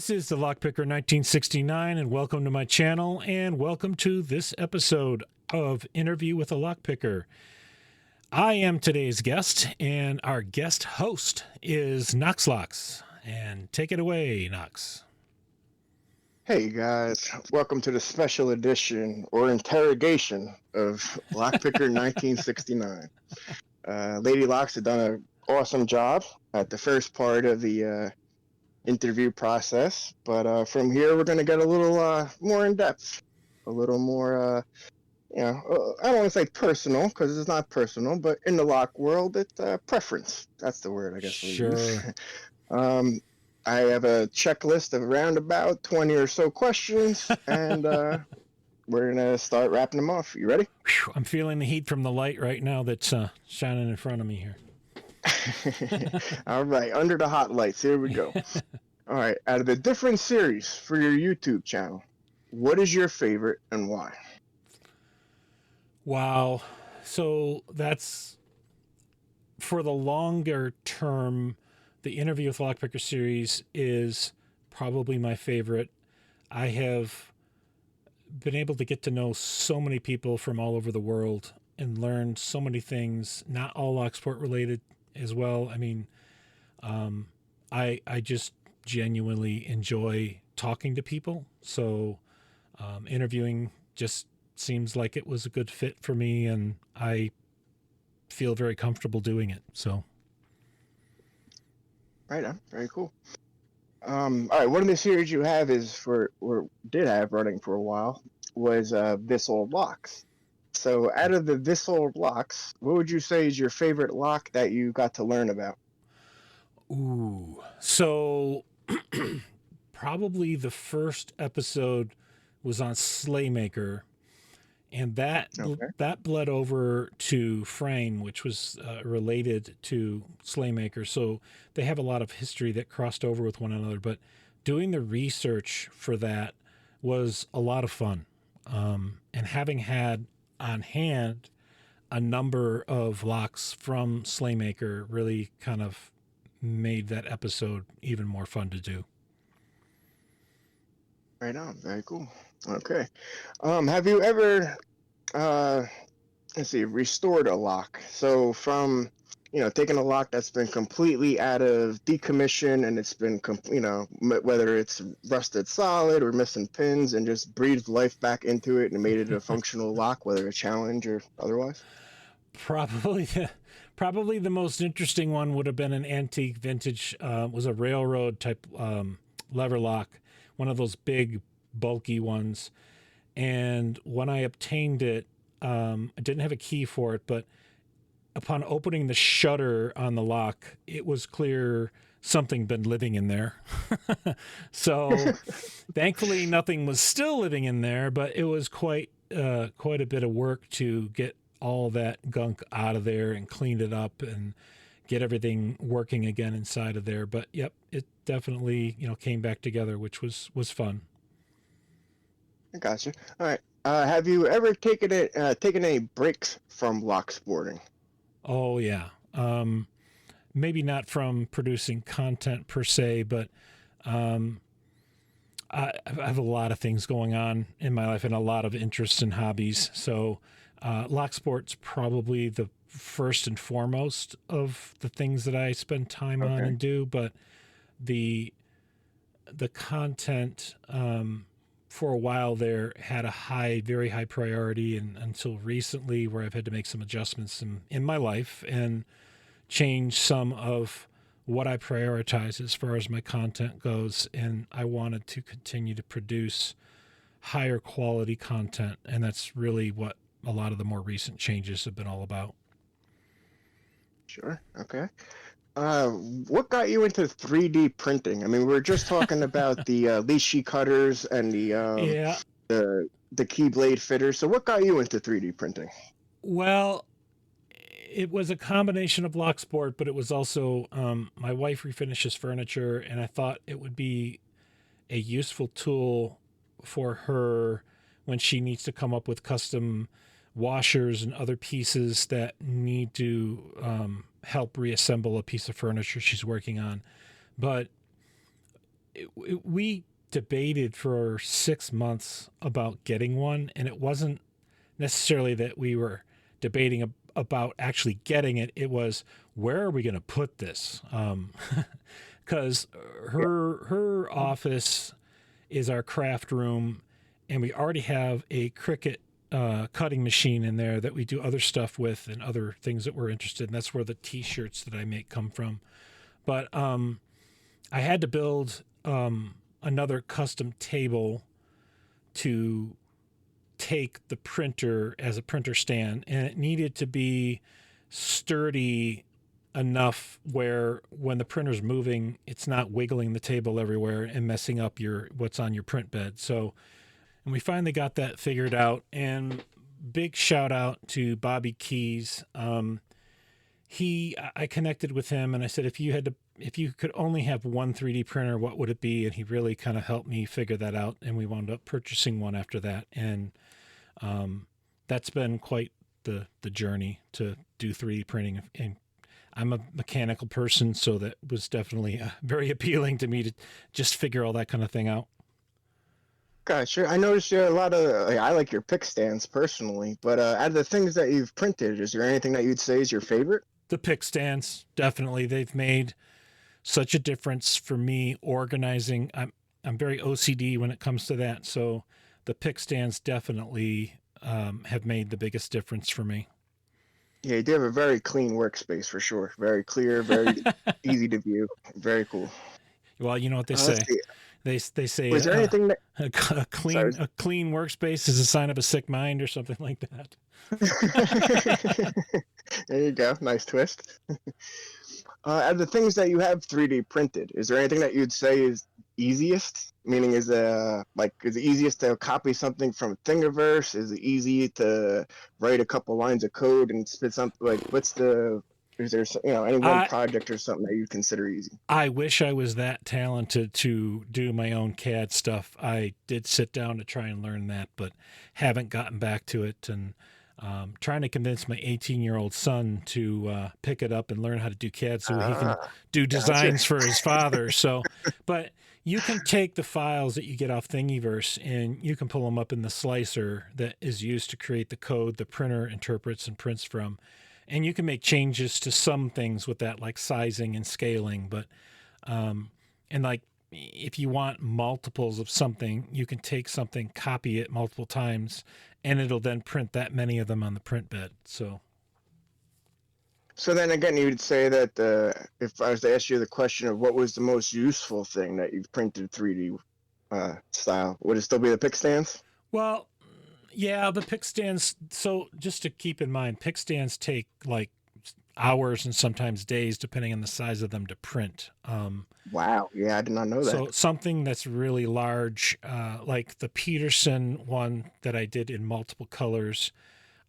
This is the Lockpicker 1969, and welcome to my channel, and welcome to this episode of Interview with a Lockpicker. I am today's guest, and our guest host is Knox. And take it away, Knox. Hey guys, welcome to the special edition or interrogation of Lockpicker 1969. Lady Locks had done an awesome job at the first part of the interview process, but from here we're going to get a little more in depth, a little more, I don't want to say personal because it's not personal, but in the lock world, it's preference. That's the word I guess we'll use. Sure. I have a checklist of around about 20 or so questions, and we're going to start wrapping them off. You ready? Whew, I'm feeling the heat from the light right now that's shining in front of me here. All right, under the hot lights, here we go. All right, out of the different series for your YouTube channel, what is your favorite and why? Wow. So that's for the longer term. The Interview with Lockpicker series is probably my favorite. I have been able to get to know so many people from all over the world and learn so many things, not all locksport related as well. I mean, I just genuinely enjoy talking to people. So interviewing just seems like it was a good fit for me, and I feel very comfortable doing it. So. Right on, very cool. All right, one of the series you have did have running for a while was This Old Locks. So out of the This Old Locks, what would you say is your favorite lock that you got to learn about? Ooh, so probably the first episode was on Slaymaker, and that bled over to Frame, which was related to Slaymaker. So they have a lot of history that crossed over with one another. But doing the research for that was a lot of fun, and having had on hand a number of locks from Slaymaker really kind of made that episode even more fun to do. Right on, very cool. Okay. Have you ever, restored a lock? So from, taking a lock that's been completely out of decommission and it's been, whether it's rusted solid or missing pins, and just breathed life back into it and made it a functional lock, whether a challenge or otherwise? Probably the most interesting one would have been an antique vintage, was a railroad type lever lock, one of those big bulky ones. And when I obtained it, I didn't have a key for it, but upon opening the shutter on the lock, it was clear something been living in there. So thankfully nothing was still living in there, but it was quite a bit of work to get all that gunk out of there and clean it up and get everything working again inside of there. But yep, it definitely, came back together, which was fun. I gotcha. All right. Have you ever taken any breaks from lock sporting? Oh yeah. Maybe not from producing content per se, but I have a lot of things going on in my life and a lot of interests and hobbies. So lock sport's probably the first and foremost of the things that I spend time on and do, but the content for a while there had a very high priority, and until recently, where I've had to make some adjustments in my life and change some of what I prioritize as far as my content goes. And I wanted to continue to produce higher quality content, and that's really what a lot of the more recent changes have been all about. Sure. Okay. What got you into 3D printing? I mean, we were just talking about the Lishi cutters and the keyblade fitters. So what got you into 3D printing? Well, it was a combination of locksport, but it was also my wife refinishes furniture, and I thought it would be a useful tool for her when she needs to come up with custom washers and other pieces that need to help reassemble a piece of furniture she's working on. But we debated for 6 months about getting one, and it wasn't necessarily that we were debating about actually getting it. It was, where are we going to put this? Because Yeah. her office is our craft room, and we already have a Cricut cutting machine in there that we do other stuff with and other things that we're interested in. That's where the T-shirts that I make come from. But I had to build another custom table to take the printer as a printer stand, and it needed to be sturdy enough where when the printer's moving, it's not wiggling the table everywhere and messing up your what's on your print bed. So, and we finally got that figured out. And big shout out to Bobby Keys. I connected with him and I said, if you could only have one 3D printer, what would it be? And he really kind of helped me figure that out. And we wound up purchasing one after that. And that's been quite the journey to do 3D printing. And I'm a mechanical person, so that was definitely very appealing to me to just figure all that kind of thing out. Gotcha. I noticed you have a lot of. Like, I like your pick stands personally, but out of the things that you've printed, is there anything that you'd say is your favorite? The pick stands, definitely, they've made such a difference for me organizing. I'm very OCD when it comes to that, so the pick stands definitely have made the biggest difference for me. Yeah, you do have a very clean workspace for sure. Very clear, very easy to view. Very cool. Well, you know what they Let's say. see. They say Was there anything that? a Sorry. clean workspace is a sign of a sick mind, or something like that. There you go. Nice twist. Out of the things that you have 3D printed, is there anything that you'd say is easiest? Meaning, is is it easiest to copy something from Thingiverse? Is it easy to write a couple lines of code and spit something? Like, what's the? Is there any one I project or something that you consider easy? I wish I was that talented to do my own CAD stuff. I did sit down to try and learn that, but haven't gotten back to it. And trying to convince my 18-year-old son to pick it up and learn how to do CAD so he can Ah, do gotcha. designs for his father. So, but you can take the files that you get off Thingiverse and you can pull them up in the slicer that is used to create the code the printer interprets and prints from. And you can make changes to some things with that, like sizing and scaling. But, and like, if you want multiples of something, you can take something, copy it multiple times, and it'll then print that many of them on the print bed. So, So then again, you would say that if I was to ask you the question of what was the most useful thing that you've printed 3D style, would it still be the pick stands? well, yeah, the pick stands. So, just to keep in mind, pick stands take like hours and sometimes days, depending on the size of them, to print. Wow. Yeah, I did not know that. So something that's really large, like the Peterson one that I did in multiple colors,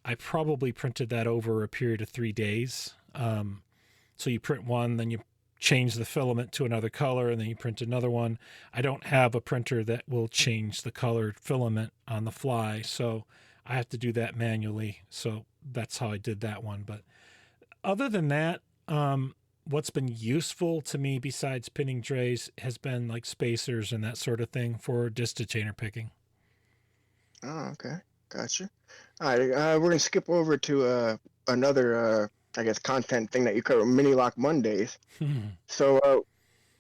I probably printed that over a period of 3 days. So you print one, then you change the filament to another color, and then you print another one. I don't have a printer that will change the colored filament on the fly, so I have to do that manually. So that's how I did that one. But other than that, what's been useful to me besides pinning trays has been like spacers and that sort of thing for distantainer picking. Oh, okay. Gotcha. All right. We're gonna skip over to another, I guess, content thing that you cover, Mini Lock Mondays. So,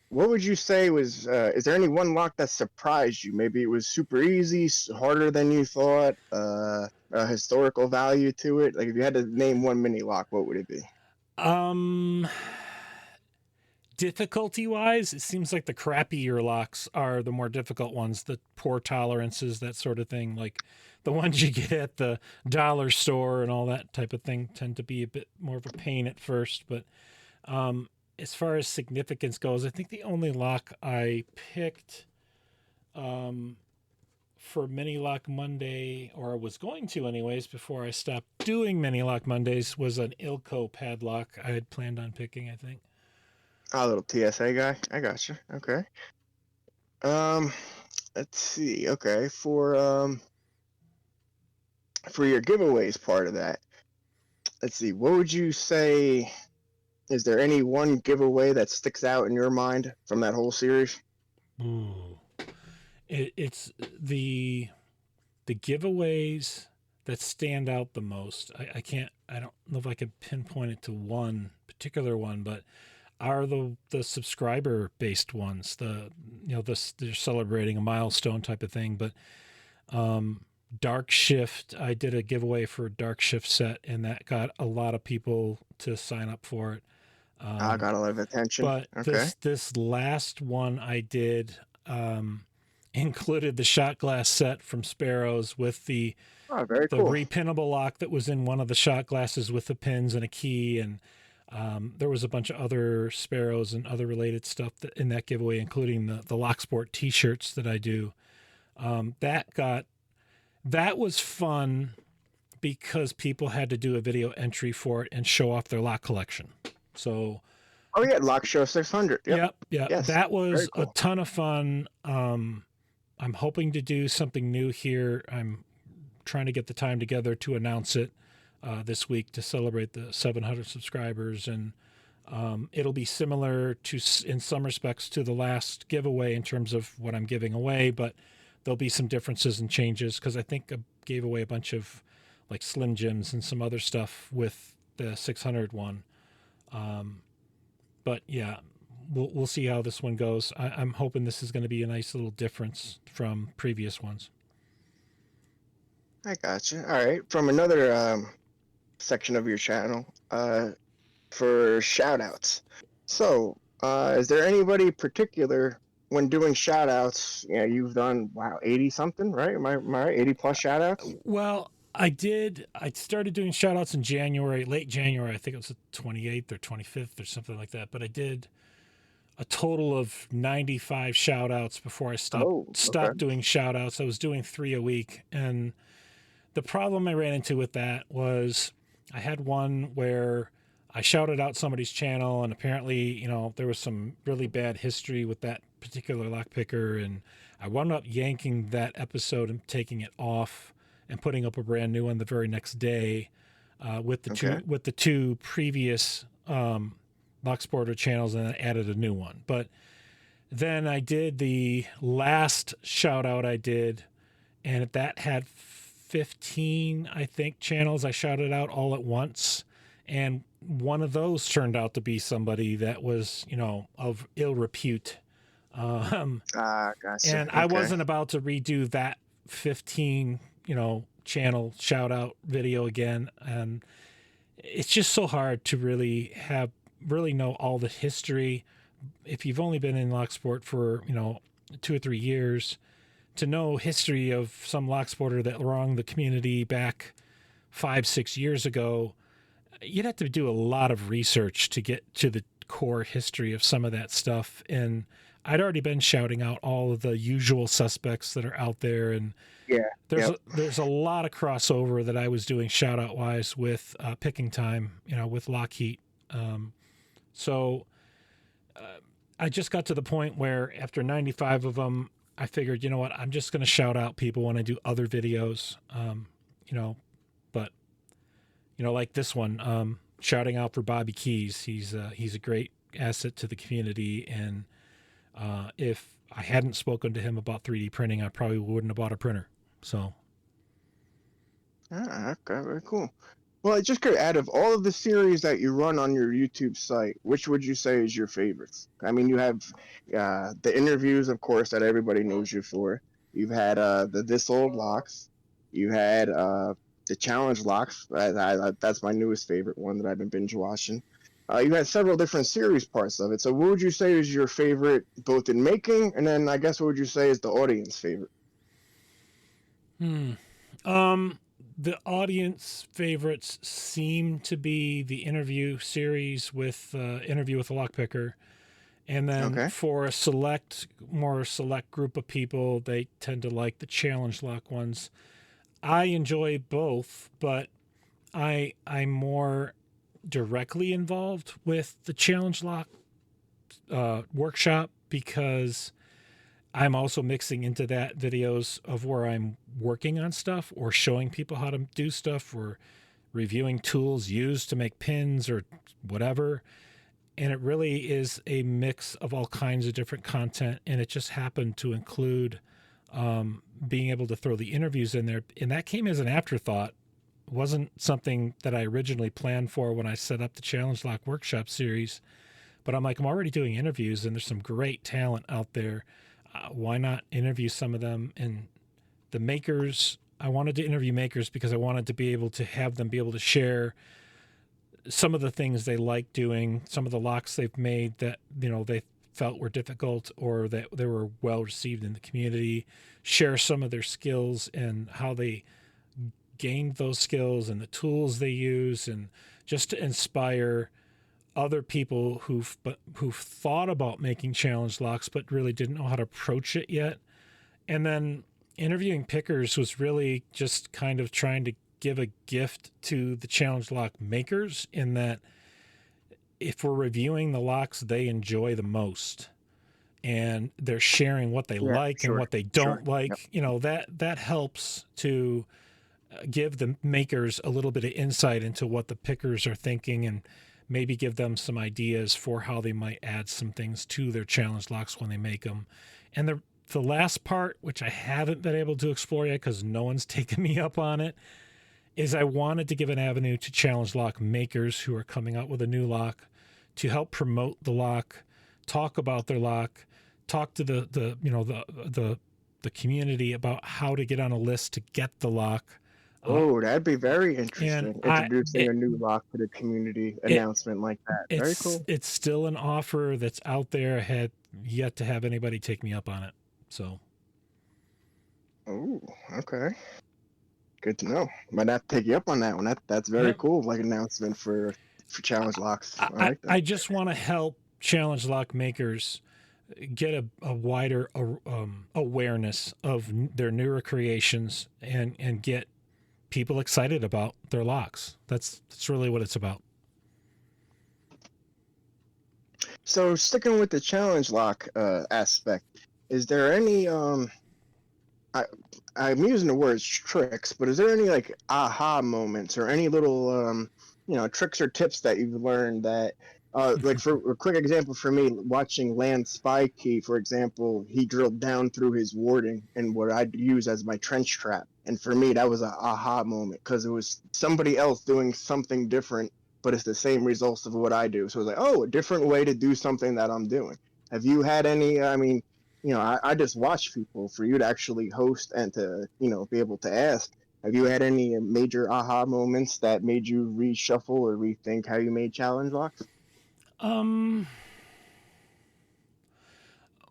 what would you say was? Is there any one lock that surprised you? Maybe it was super easy, harder than you thought, a historical value to it. Like, if you had to name one mini lock, what would it be? um, Difficulty wise, it seems like the crappier locks are the more difficult ones, the poor tolerances, that sort of thing. Like the ones you get at the dollar store and all that type of thing tend to be a bit more of a pain at first. But as far as significance goes, I think the only lock I picked for Mini Lock Monday, or was going to anyways, before I stopped doing Mini Lock Mondays, was an Ilco padlock I had planned on picking, I think. Ah, little TSA guy. I gotcha. Okay. Um, let's see. Okay, for your giveaways part of that, let's see. What would you say? Is there any one giveaway that sticks out in your mind from that whole series? Ooh. It's the giveaways that stand out the most. I don't know if I can pinpoint it to one particular one, but are the subscriber based ones. They're celebrating a milestone type of thing. But um, Dark Shift, I did a giveaway for a Dark Shift set, and that got a lot of people to sign up for it. I Um, got a lot of attention. but Okay. this last one I did included the shot glass set from Sparrows with Oh, very the cool. repinnable lock that was in one of the shot glasses with the pins and a key, and there was a bunch of other Sparrows and other related stuff in that giveaway, including the locksport T-shirts that I do. That was fun because people had to do a video entry for it and show off their lock collection. So Oh yeah, Lock Show 600. Yep. yeah, Yes. that Very was a cool. ton of fun. I'm hoping to do something new here. I'm trying to get the time together to announce it this week to celebrate the 700 subscribers, and it'll be similar to, in some respects, to the last giveaway in terms of what I'm giving away, but there'll be some differences and changes because I think I gave away a bunch of like Slim Jims and some other stuff with the 600 one. But yeah, we'll see how this one goes. I'm hoping this is going to be a nice little difference from previous ones. I got you. All right. From another section of your channel, for shout outs. So, is there anybody particular when doing shout outs? Yeah, you've done, wow, 80 something, right? Am I right? 80 plus shout outs? Well, I did. I started doing shout outs in January, late January. I think it was the 28th or 25th or something like that. But I did a total of 95 shout outs before I Oh, okay. stopped doing shout outs. I was doing 3 a week. And the problem I ran into with that was I had one where I shouted out somebody's channel, and apparently, there was some really bad history with that particular lockpicker, and I wound up yanking that episode and taking it off and putting up a brand new one the very next day Okay. with the two previous Locksporter channels, and then added a new one. But then I did the last shout out I did, and that had 15, I think, channels I shouted out all at once. And one of those turned out to be somebody that was, of ill repute. Gotcha. And I Okay. wasn't about to redo that 15, channel shout out video again. And it's just so hard to really know all the history. If you've only been in Locksport for, 2 or 3 years, to know history of some Locksporter that wronged the community back 5-6 years ago, you'd have to do a lot of research to get to the core history of some of that stuff. And I'd already been shouting out all of the usual suspects that are out there, and Yeah. Yep. there's a lot of crossover that I was doing shout out wise with picking time, with Lockheat. So I just got to the point where after 95 of them, I figured, you know what, I'm just going to shout out people when I do other videos, you know, but like this one, shouting out for Bobby Keys. He's a great asset to the community, and if I hadn't spoken to him about 3D printing, I probably wouldn't have bought a printer. So Okay. Very cool. Well, just curious, out of all of the series that you run on your YouTube site, which would you say is your favorites? I mean, you have the interviews, of course, that everybody knows you for. You've had the This Old Locks. You had the Challenge Locks. That's my newest favorite one that I've been binge watching. You had several different series parts of it. So, what would you say is your favorite, both in making, and then I guess what would you say is the audience favorite? the audience favorites seem to be the interview series with interview with a lockpicker. And then Okay. for a more select group of people, they tend to like the challenge lock ones. I enjoy both, but I'm more directly involved with the challenge lock workshop because I'm also mixing into that videos of where I'm working on stuff or showing people how to do stuff or reviewing tools used to make pins or whatever. and it really is a mix of all kinds of different content, and it just happened to include being able to throw the interviews in there, and that came as an afterthought. It wasn't something that I originally planned for when I set up the Challenge Lock workshop series, but I'm like, I'm already doing interviews and there's some great talent out there. Why not interview some of them? And the makers, I wanted to interview makers because I wanted to be able to have them be able to share some of the things they like doing, some of the locks they've made that, they felt were difficult or that they were well received in the community, share some of their skills and how they gained those skills and the tools they use, and just to inspire other people who've thought about making challenge locks but really didn't know how to approach it yet. And then interviewing pickers was really just kind of trying to give a gift to the challenge lock makers, in that if we're reviewing the locks they enjoy the most and they're sharing what they like and what they don't like, that helps to give the makers a little bit of insight into what the pickers are thinking, and maybe give them some ideas for how they might add some things to their challenge locks when they make them. And the last part, which I haven't been able to explore yet because no one's taken me up on it, is I wanted to give an avenue to challenge lock makers who are coming out with a new lock to help promote the lock, talk about their lock, talk to the community about how to get on a list to get the lock. Oh, that'd be very interesting. Introducing a new lock to the community announcement like that. Very cool. It's still an offer that's out there. I had yet to have anybody take me up on it. So. Oh, okay. Good to know. Might not take you up on that one. That's very cool. Like announcement for challenge locks. I just want to help challenge lock makers get a wider awareness of their newer creations and get people excited about their locks. That's really what it's about. So sticking with the challenge lock aspect, is there any I'm using the words tricks, but is there any like aha moments or any little tricks or tips that you've learned that like for a quick example for me, watching Land Spy Key, for example, he drilled down through his warding and what I'd use as my trench trap. And for me, that was an aha moment because it was somebody else doing something different, but it's the same results of what I do. So it was like, oh, a different way to do something that I'm doing. Have you had any, I just watch people. For you to actually host and to, be able to ask, have you had any major aha moments that made you reshuffle or rethink how you made challenge locks?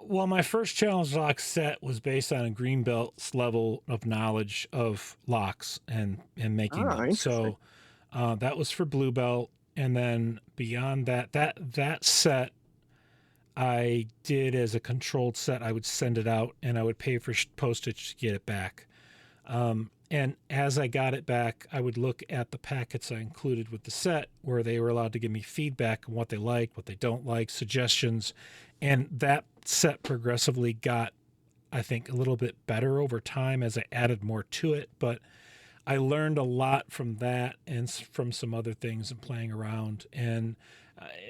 Well, my first challenge lock set was based on a Greenbelt's level of knowledge of locks and making them. So that was for Blue Belt. And then beyond that set, I did as a controlled set. I would send it out and I would pay for postage to get it back. And as I got it back, I would look at the packets I included with the set where they were allowed to give me feedback on what they like, what they don't like, suggestions. And that set progressively got, I think, a little bit better over time as I added more to it. But I learned a lot from that and from some other things and playing around. And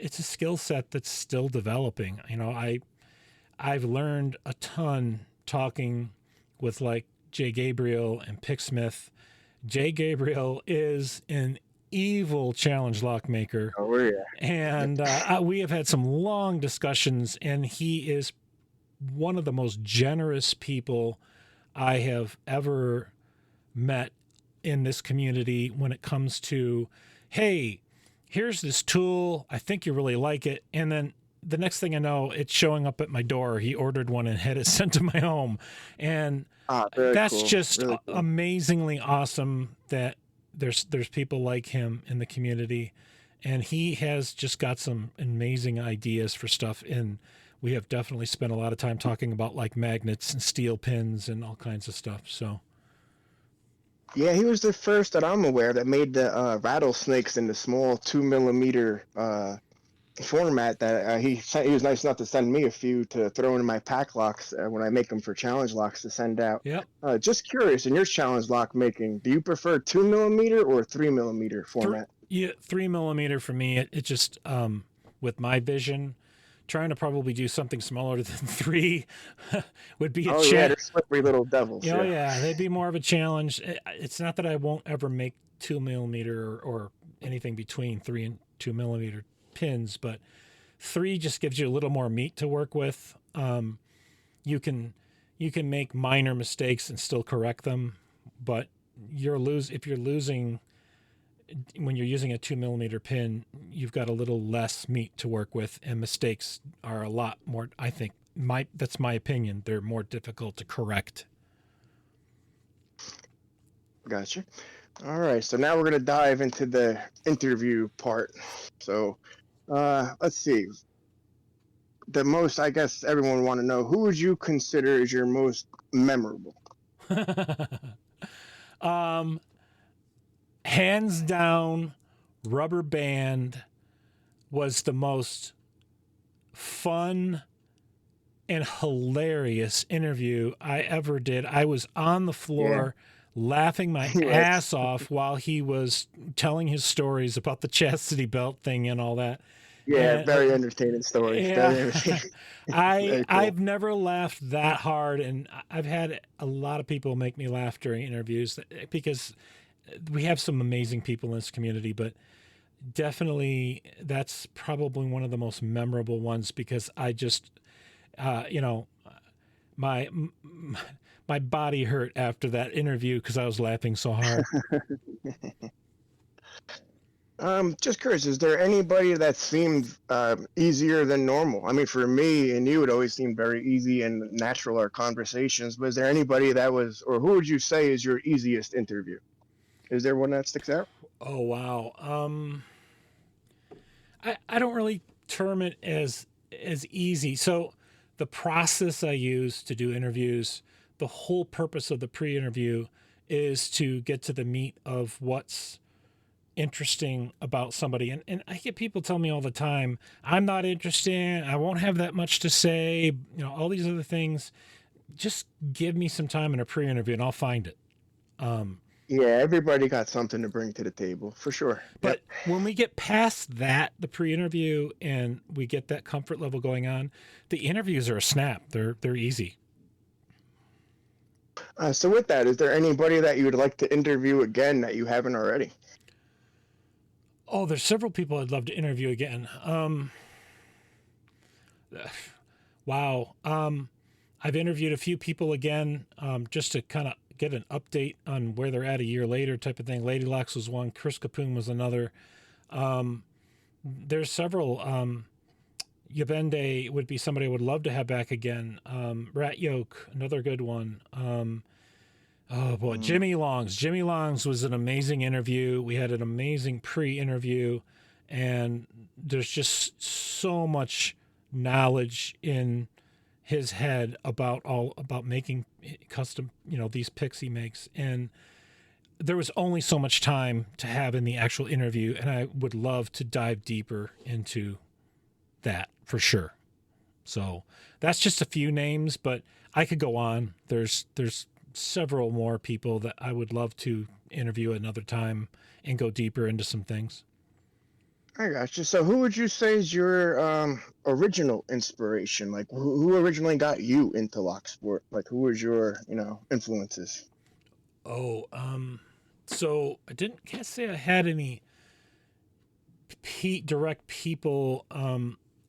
it's a skill set that's still developing. I've learned a ton talking with like Jay Gabriel and Picksmith. Jay Gabriel is an evil challenge lock maker. Oh, yeah. And we have had some long discussions, and he is one of the most generous people I have ever met in this community when it comes to, hey, here's this tool. I think you really like it. And then the next thing I know, it's showing up at my door. He ordered one and had it sent to my home. And that's cool. Just really cool. Amazingly awesome that there's people like him in the community. And he has just got some amazing ideas for stuff. And we have definitely spent a lot of time talking about like magnets and steel pins and all kinds of stuff. So. Yeah, he was the first that I'm aware that made the rattlesnakes in the small 2mm format. That he was nice enough to send me a few to throw in my pack locks when I make them for challenge locks to send out. Yep. Just curious, in your challenge lock making, do you prefer 2mm or 3mm format? 3mm for me. It just with my vision. Trying to probably do something smaller than 3 would be a Oh yeah, challenge. they're slippery little devils. Oh Yeah. yeah, they'd be more of a challenge. It's not that I won't ever make 2 millimeter or anything between 3 and 2 millimeter pins, but 3 just gives you a little more meat to work with. You can make minor mistakes and still correct them, but if you're losing when you're using a 2 millimeter pin, you've got a little less meat to work with, and mistakes are a lot more. I think that's my opinion. They're more difficult to correct. Gotcha. All right, so now we're gonna dive into the interview part. So, let's see. The most, I guess, everyone would want to know, who would you consider is your most memorable? Hands down, Rubber Band was the most fun and hilarious interview I ever did. I was on the floor laughing my ass off while he was telling his stories about the chastity belt thing and all that. Yeah, And, very entertaining story. yeah, Very entertaining. Very cool. I've never laughed that hard, and I've had a lot of people make me laugh during interviews because we have some amazing people in this community, but definitely that's probably one of the most memorable ones because I just, my my body hurt after that interview because I was laughing so hard. Just curious, is there anybody that seemed easier than normal? I mean, for me and you, it always seemed very easy and natural, our conversations. But is there anybody that was, or who would you say is your easiest interview? Is there one that sticks out? Oh wow. I don't really term it as easy. So the process I use to do interviews, the whole purpose of the pre-interview is to get to the meat of what's interesting about somebody. And I get people tell me all the time, I'm not interested, I won't have that much to say, all these other things. Just give me some time in a pre-interview and I'll find it. Yeah, everybody got something to bring to the table, for sure. But when we get past that, the pre-interview, and we get that comfort level going on, the interviews are a snap. They're easy. So with that, is there anybody that you would like to interview again that you haven't already? Oh, there's several people I'd love to interview again. Wow. I've interviewed a few people again, just to kind of get an update on where they're at a year later type of thing. Lady Locks was one. Chris Capoon was another. There's several. Yabende would be somebody I would love to have back again. Rat Yoke, another good one. Oh boy, Jimmy Longs. Jimmy Longs was an amazing interview. We had an amazing pre-interview, and there's just so much knowledge in his head about making custom, these picks he makes. And there was only so much time to have in the actual interview, and I would love to dive deeper into that for sure. So that's just a few names, but I could go on. There's several more people that I would love to interview another time and go deeper into some things. I got you. So who would you say is your original inspiration? Like who originally got you into locksport? Like who was your, influences? Oh, so can't say I had any direct people.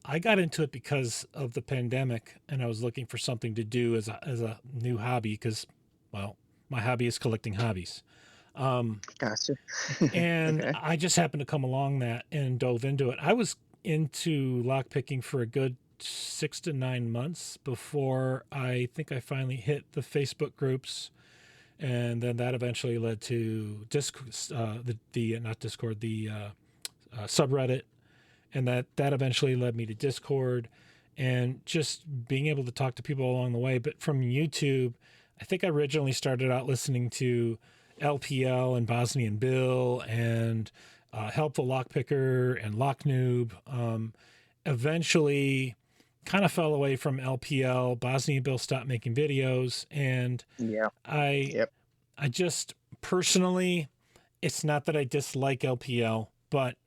I got into it because of the pandemic, and I was looking for something to do as a new hobby because, well, my hobby is collecting hobbies. Gotcha. And Okay. I just happened to come along that and dove into it. I was into lockpicking for a good 6 to 9 months before I think I finally hit the Facebook groups, and then that eventually led to not Discord, the subreddit, and that eventually led me to Discord, and just being able to talk to people along the way. But from YouTube, I think I originally started out listening to LPL and Bosnian Bill and Helpful Lockpicker and Lock Noob. Eventually kind of fell away from LPL. Bosnian Bill stopped making videos, and Yeah. I just personally, it's not that I dislike LPL, but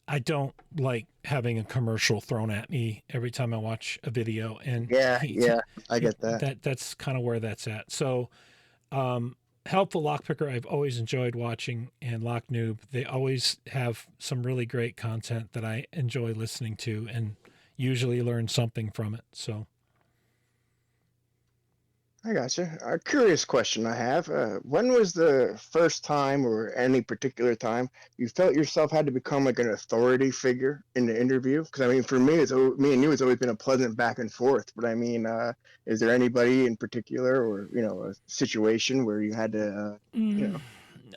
I don't like having a commercial thrown at me every time I watch a video, and Yeah, yeah, I get that. that's kind of where that's at. So, Helpful Lockpicker, I've always enjoyed watching, and Lock Noob, they always have some really great content that I enjoy listening to, and usually learn something from it. So, I gotcha. A curious question I have. When was the first time, or any particular time, you felt yourself had to become like an authority figure in the interview? Because I mean, for me, me and you, it's always been a pleasant back and forth. But I mean, is there anybody in particular, or a situation where you had to, mm,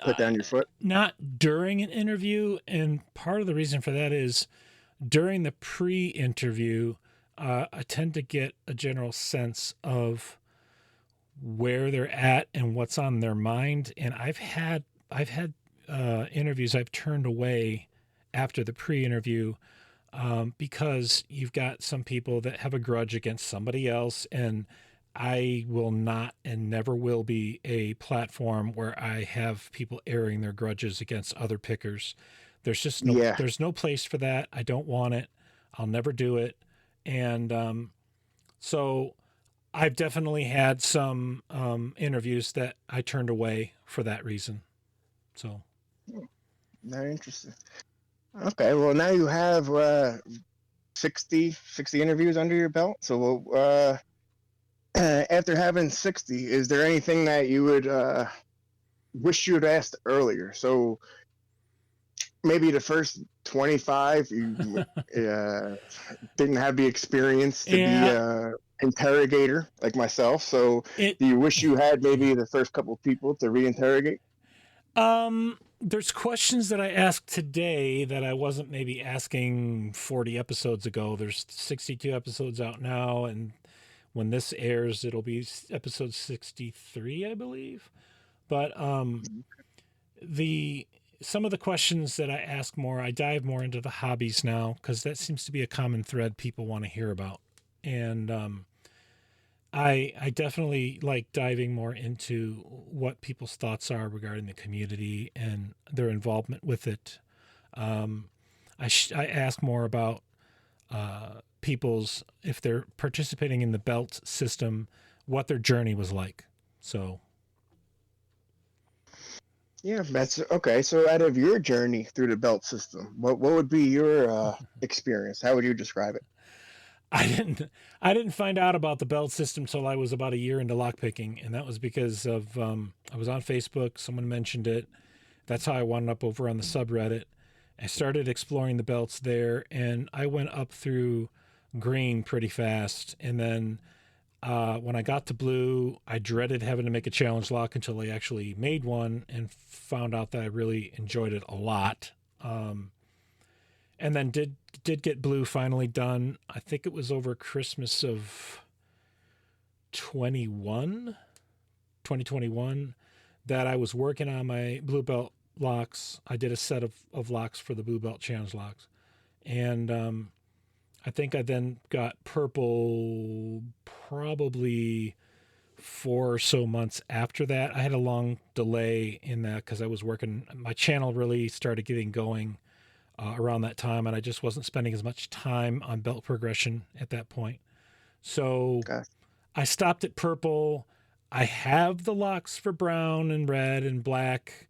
put down your foot? not during an interview, and part of the reason for that is during the pre-interview, I tend to get a general sense of where they're at and what's on their mind. And I've had interviews I've turned away after the pre-interview, because you've got some people that have a grudge against somebody else, and I will not and never will be a platform where I have people airing their grudges against other pickers. Yeah, There's no place for that. I don't want it. I'll never do it. And so I've definitely had some interviews that I turned away for that reason. So very interesting. Okay, well now you have 60 interviews under your belt. So after having 60, is there anything that you would wish you had asked earlier? So maybe the first 25, you didn't have the experience to be yeah, a interrogator like myself. So it do you wish you had maybe the first couple people to reinterrogate? there's questions that I asked today that I wasn't maybe asking 40 episodes ago. There's 62 episodes out now, and when this airs, it'll be episode 63, I believe. But the some of the questions that I ask more, I dive more into the hobbies now, because that seems to be a common thread people want to hear about. And I definitely like diving more into what people's thoughts are regarding the community and their involvement with it. Um, I ask more about people's, if they're participating in the belt system, what their journey was like. So Yeah, that's okay. So out of your journey through the belt system, what would be your experience? How would you describe it? I didn't I didn't find out about the belt system till I was about a year into lockpicking, and that was because of I was on Facebook. Someone mentioned it. That's how I wound up over on the subreddit. I started exploring the belts there, and I went up through green pretty fast. And then when I got to blue, I dreaded having to make a challenge lock until I actually made one and found out that I really enjoyed it a lot. And then did get blue finally done. I think it was over Christmas of 21, 2021, that I was working on my blue belt locks. I did a set of locks for the blue belt challenge locks. And I think I then got purple probably 4 or so months after that. I had a long delay in that because I was working, my channel really started getting going around that time, and I just wasn't spending as much time on belt progression at that point. So Okay. I stopped at purple. I have the locks for brown and red and black.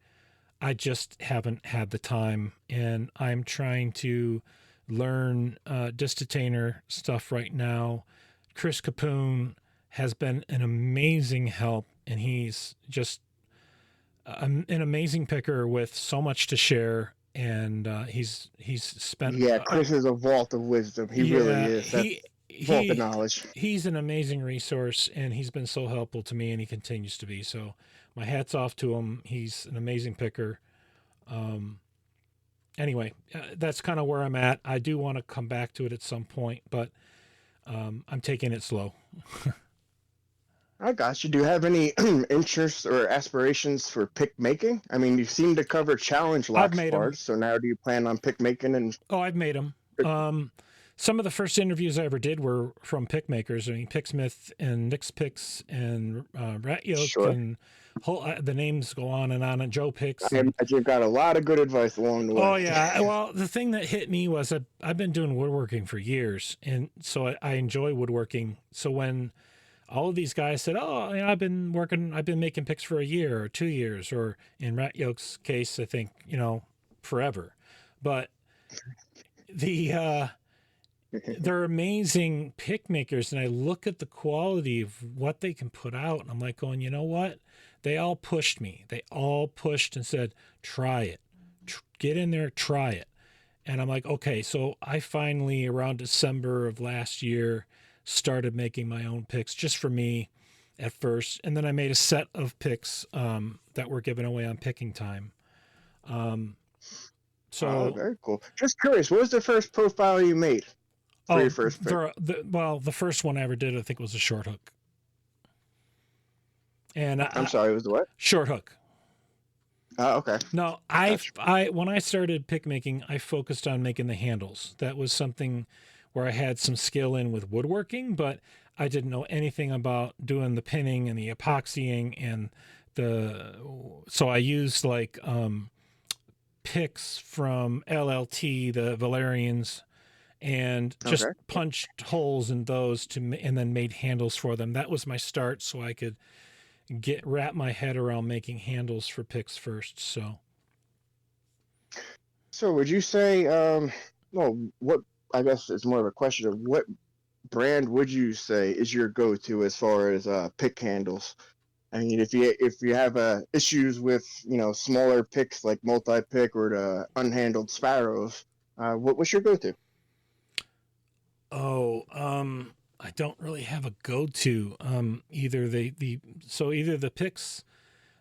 I just haven't had the time, and I'm trying to learn distatainer stuff right now. Chris Capoon has been an amazing help, and he's just an amazing picker with so much to share. And he's spent Yeah, Chris is a vault of wisdom. He really yeah is. That's vault of he knowledge. he's an amazing resource, and he's been so helpful to me, and he continues to be. So my hat's off to him. He's an amazing picker. Um, anyway, that's kind of where I'm at. I do want to come back to it at some point, but I'm taking it slow. I got you. Do you have any interests or aspirations for pick making? I mean, you seem to cover challenge I've lock made them. parts, so now do you plan on pick making and Oh, I've made them. some of the first interviews I ever did were from pick makers. I mean, Picksmith and Nick's Picks and Rat Yoke Sure. and the names go on, and Joe Picks. I And imagine you got a lot of good advice along the oh way. yeah, well, the thing that hit me was I've been doing woodworking for years, and so I enjoy woodworking. So when all of these guys said, "Oh, I've been making picks for a year or 2 years," or in Rat Yoke's case, I think forever. But the they're amazing pick makers, and I look at the quality of what they can put out, and I'm like going, you know what? They all pushed me. They all pushed and said, "Try it, get in there, try it." And I'm like, okay. So I finally, around December of last year, started making my own picks just for me at first, and then I made a set of picks that were given away on picking time. Um, Oh, so very cool. Just curious, what was the first profile you made for your Oh, first pick? the first one I ever did, I think, was a short hook. And I'm sorry, it was the what? short hook. Okay. No, Gotcha. I when I started pick making, I focused on making the handles. That was something where I had some skill in with woodworking, but I didn't know anything about doing the pinning and the epoxying and the. So I used like picks from LLT, the Valerians, and just Okay. punched holes in those and then made handles for them. That was my start, so I could wrap my head around making handles for picks first. So would you say, well, what, I guess it's more of a question of what brand would you say is your go-to as far as pick handles? I mean, if you have issues with smaller picks like multi-pick or the unhandled sparrows, what's your go-to? Oh, I don't really have a go-to. Either either the picks,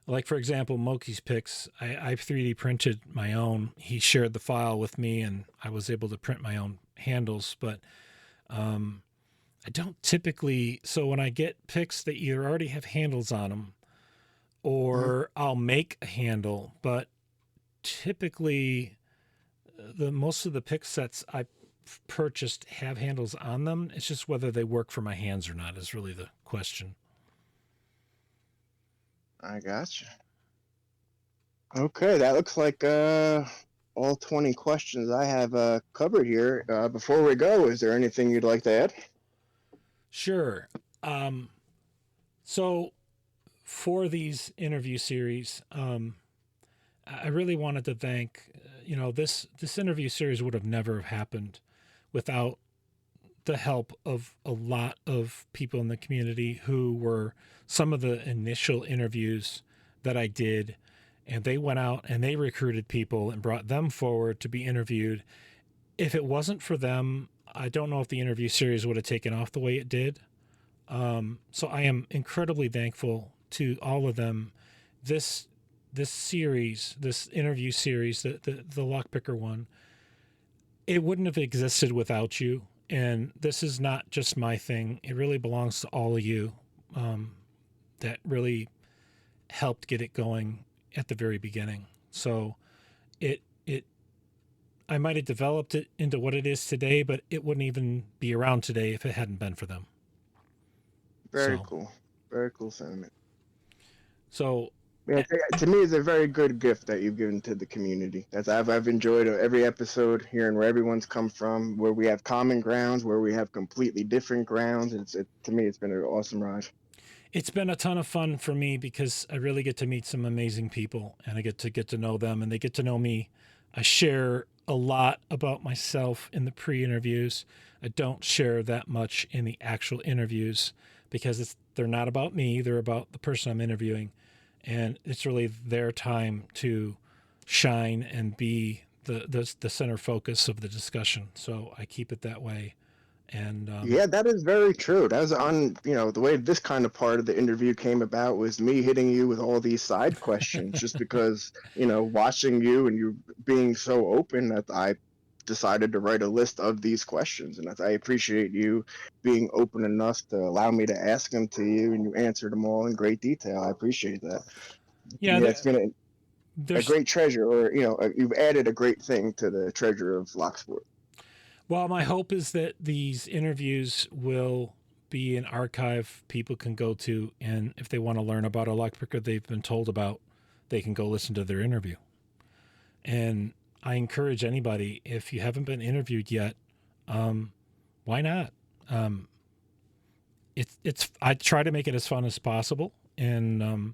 like for example, Moki's picks. I 3D printed my own. He shared the file with me, and I was able to print my own handles. But um, I don't typically. So when I get picks that either already have handles on them, Mhm. or I'll make a handle. But typically, the most of the pick sets I purchased have handles on them. It's just whether they work for my hands or not is really the question. I gotcha. Okay, that looks like all 20 questions I have covered here. Before we go, is there anything you'd like to add? Sure. Um, so for these interview series, I really wanted to thank. This interview series would have never happened without the help of a lot of people in the community who were some of the initial interviews that I did. And they went out and they recruited people and brought them forward to be interviewed. If it wasn't for them, I don't know if the interview series would have taken off the way it did. So I am incredibly thankful to all of them. This this interview series, the Lockpicker one, it wouldn't have existed without you. And this is not just my thing; it really belongs to all of you. That really helped get it going at the very beginning. So it I might have developed it into what it is today, but it wouldn't even be around today if it hadn't been for them. Very So cool. Very cool sentiment. so Yeah, to me, it's a very good gift that you've given to the community. As I've enjoyed every episode, hearing where everyone's come from, where we have common grounds, where we have completely different grounds. To me, it's been an awesome ride. it's been a ton of fun for me because I really get to meet some amazing people and I get to know them and they get to know me. I share a lot about myself in the pre-interviews. I don't share that much in the actual interviews because they're not about me, they're about the person I'm interviewing, and it's really their time to shine and be the center focus of the discussion. So I keep it that way. And Yeah, that is very true. That was the way this kind of part of the interview came about was me hitting you with all these side questions just because, watching you and you being so open that I decided to write a list of these questions. And I appreciate you being open enough to allow me to ask them to you and you answered them all in great detail. I appreciate that. To yeah, me, that's been a there's great treasure, or, you've added a great thing to the treasure of Locksport. Well, my hope is that these interviews will be an archive people can go to, and if they want to learn about a lockpicker they've been told about, they can go listen to their interview. And I encourage anybody, if you haven't been interviewed yet, why not? I try to make it as fun as possible, and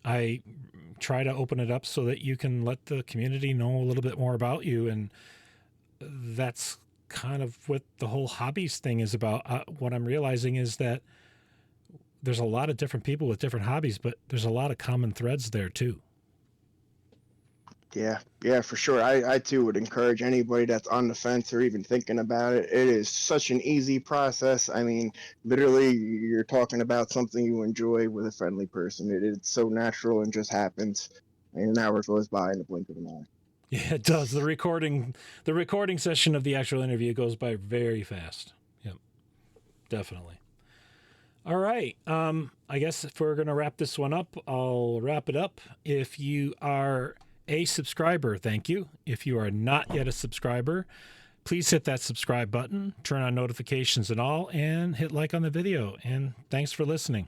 I try to open it up so that you can let the community know a little bit more about you, and that's kind of what the whole hobbies thing is about. What I'm realizing is that there's a lot of different people with different hobbies, but there's a lot of common threads there too. Yeah, for sure. I too would encourage anybody that's on the fence or even thinking about it. It is such an easy process. I mean, literally, you're talking about something you enjoy with a friendly person. It's so natural and just happens. And an hour goes by in the blink of an eye. Yeah, it does. The recording session of the actual interview goes by very fast. Yep, definitely. All right. I guess if we're going to wrap this one up, I'll wrap it up. If you are a subscriber, thank you. If you are not yet a subscriber, please hit that subscribe button, turn on notifications and all, and hit like on the video. And thanks for listening.